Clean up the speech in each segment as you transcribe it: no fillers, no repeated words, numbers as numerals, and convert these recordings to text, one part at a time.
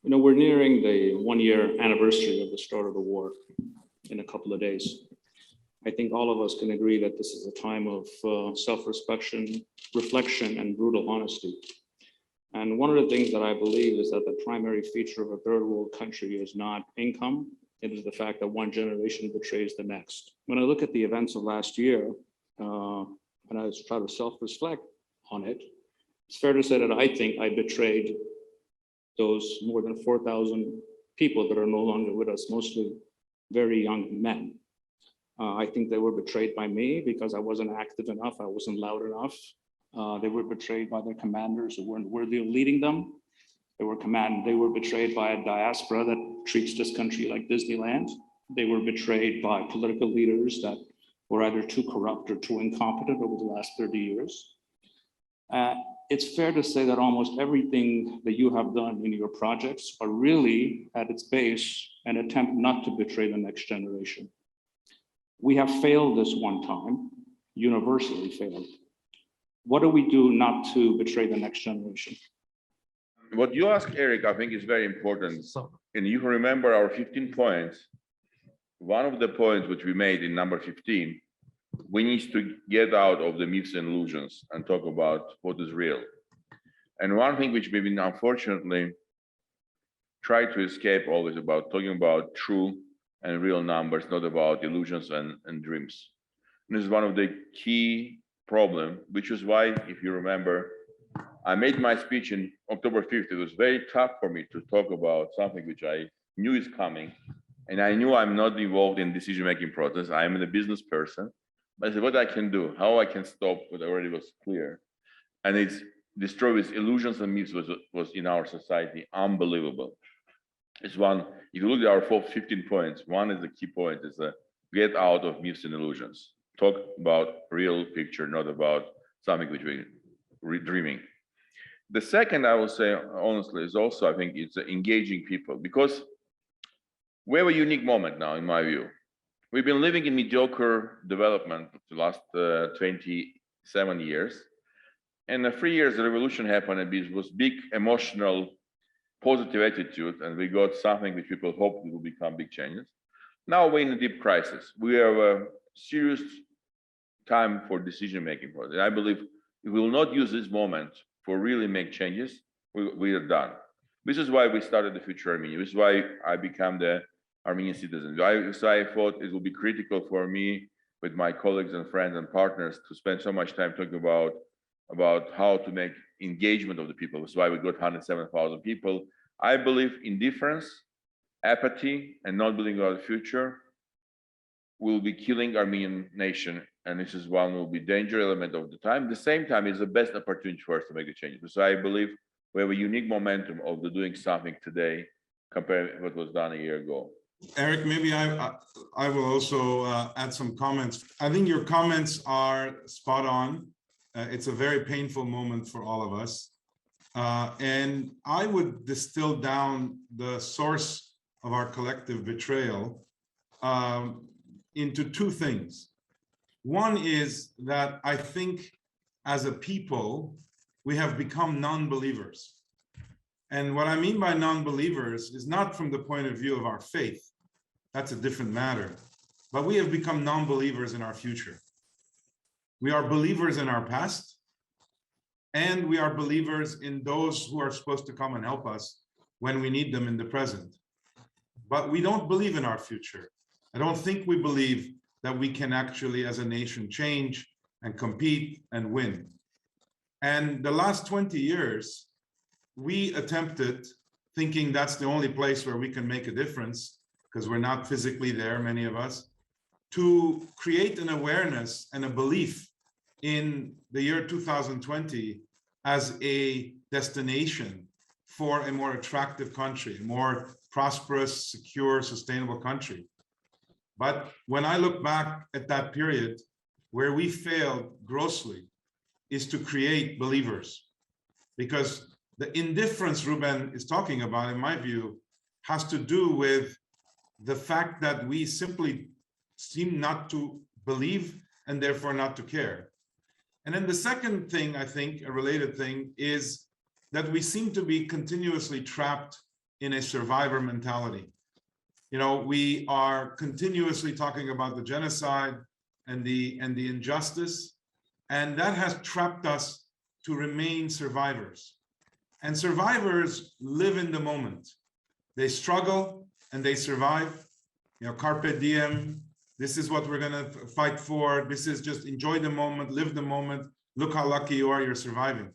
You know, we're nearing the 1-year anniversary of the start of the war in a couple of days. I think all of us can agree that this is a time of self-reflection, and brutal honesty. And one of the things that I believe is that the primary feature of a third world country is not income, it is the fact that one generation betrays the next. When I look at the events of last year, and I try to self-reflect on it, it's fair to say that I think I betrayed those more than 4,000 people that are no longer with us, mostly very young men. I think they were betrayed by me because I wasn't active enough, I wasn't loud enough. They were betrayed by their commanders who weren't worthy of leading them. They were betrayed by a diaspora that treats this country like Disneyland. They were betrayed by political leaders that were either too corrupt or too incompetent over the last 30 years. It's fair to say that almost everything that you have done in your projects are really at its base an attempt not to betray the next generation. We have failed this one time, universally failed. What do we do not to betray the next generation? What you ask, Eric, I think is very important. And you remember our 15 points. One of the points which we made in number 15, we need to get out of the myths and illusions and talk about what is real. And one thing which we've been unfortunately try to escape always about talking about true and real numbers, not about illusions and dreams. And this is one of the key problem, which is why, if you remember, I made my speech in October 5th. It was very tough for me to talk about something which I knew is coming. And I knew I'm not involved in decision-making process. I'm a business person. But I said, what I can do, how I can stop what already was clear. And it's destroy with illusions and myths was in our society unbelievable. It's one, if you look at our 15 points, one is the key point, is get out of myths and illusions. Talk about real picture, not about something which we're dreaming. The second, I will say honestly, is also, I think it's engaging people, because we have a unique moment now, in my view. We've been living in mediocre development for the last 27 years. And the 3 years the revolution happened, and it was big emotional, positive attitude, and we got something which people hoped will become big changes. Now we're in a deep crisis. We have a serious time for decision-making process. I believe if we will not use this moment for really make changes, we are done. This is why we started the Future Armenia. This is why I became the Armenian citizen. So I thought it would be critical for me, with my colleagues and friends and partners, to spend so much time talking about how to make engagement of the people. That's why we got 107,000 people. I believe indifference, apathy, and not believing about the future will be killing Armenian nation. And this is one will be danger element of the time. At the same time, it's the best opportunity for us to make a change. So I believe we have a unique momentum of doing something today compared to what was done a year ago. Eric, maybe I will also add some comments. I think your comments are spot on. It's a very painful moment for all of us. And I would distill down the source of our collective betrayal into two things. One is that I think as a people, we have become non-believers. And what I mean by non-believers is not from the point of view of our faith. That's a different matter. But we have become non-believers in our future. We are believers in our past, and we are believers in those who are supposed to come and help us when we need them in the present. But we don't believe in our future. I don't think we believe that we can actually, as a nation, change and compete and win. And the last 20 years, we attempted, thinking that's the only place where we can make a difference, because we're not physically there, many of us, to create an awareness and a belief in the year 2020 as a destination for a more attractive country, a more prosperous, secure, sustainable country. But when I look back at that period, where we failed grossly is to create believers. Because the indifference Ruben is talking about, in my view, has to do with the fact that we simply seem not to believe and therefore not to care. And then the second thing, I think, a related thing, is that we seem to be continuously trapped in a survivor mentality. You know, we are continuously talking about the genocide and the injustice, and that has trapped us to remain survivors. And survivors live in the moment. They struggle and they survive. You know, carpe diem, this is what we're gonna fight for. This is just enjoy the moment, live the moment. Look how lucky you are, you're surviving.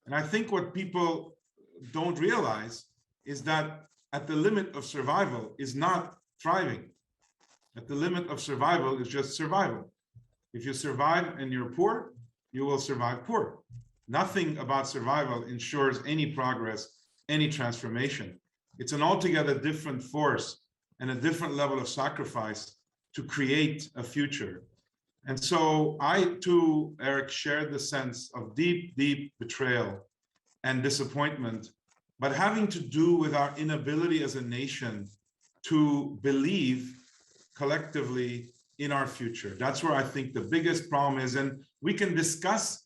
And I think what people don't realize is that at the limit of survival is not thriving. At the limit of survival is just survival. If you survive and you're poor, you will survive poor. Nothing about survival ensures any progress, any transformation. It's an altogether different force and a different level of sacrifice to create a future. And so I too, Eric, shared the sense of deep, deep betrayal and disappointment, but having to do with our inability as a nation to believe collectively in our future. That's where I think the biggest problem is. And we can discuss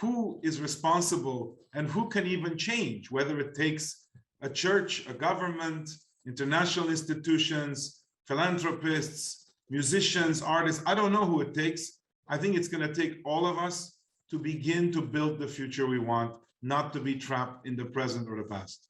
who is responsible and who can even change, whether it takes a church, a government, international institutions, philanthropists, musicians, artists. I don't know who it takes. I think it's going to take all of us to begin to build the future we want, not to be trapped in the present or the past.